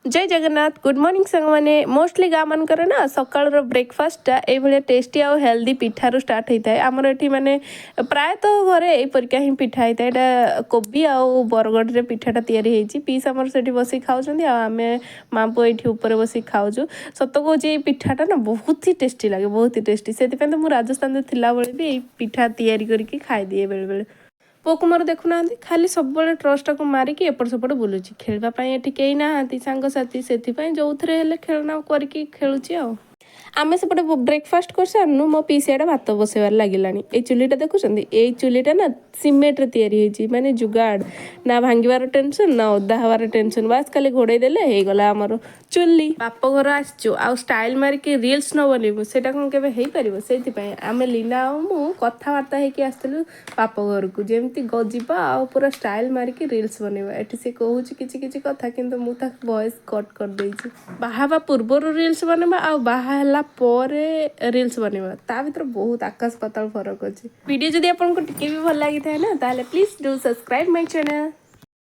जय Jagannath good morning सांग मैंने मोस्टली गाँ मानकर ना सकाल ब्रेकफास्टा ये टेस्टी आउ हेल्दी पिठारू स्टार्ट होता है आमर ये माने प्रायतः घरे यहीपरिका ही पिठा होता है यहाँ कोबी आउ बरगढ़ पिठाटा तैयारी पीस आमर से बस खाऊँ आम माँ पु ये ऊपर बस खाऊँ सत कौच ये पिठाटा ना बहुत ही टेस्टी लगे बहुत ही टेस्टी से तो मुझे राजस्थान थिला बेले भी ये पिठा तैयारी करके खाई दिए बेले बेले पुक मोर देखुना खाली सब ट्रस्टा को मारिकी एपट सेपट बुलूची खेलवाई ये कई ना सांगसाथी से जो थे खेलना करके खेलुची आ आम सेपटे ब्रेकफास्ट कर सारूँ मो पीसियाटा भात बसैबार लगे ये चुलीटा देखुं ये चुलीटा ना सीमेंट तैयारी माने जुगाड़ ना भांगार टेंशन ना ओदा हबार टेंशन बास खाली घोड़े देले हो गला आमर चुली बाप घर आसचु आ स्टाइल मारिकी रिल्स न बनइबू सेटा कौन केबे हेई परिबो सेति आम लीना आ मु कथबार्ता होइकी आसलु बाप घर को जेमती गजिबा आ पूरा स्टाइल मारिकी रिल्स बनइबा एठी से कहूची किछि किछि कथा किंतु मु ता वॉइस कट कर देइछि बाहाबा पूर्वर रिल्स बनइबा आ बाहा ପରେ ରିଲ୍ସ ବନେଇବା ତା ଭିତରେ ବହୁତ ଆକାଶ ପାତାଳ ଫରକ ଅଛି ଭିଡ଼ିଓ ଯଦି ଆପଣଙ୍କୁ ଟିକେ ବି ଭଲ ଲାଗିଥାଏ ନା ତାହେଲେ please do subscribe my channel.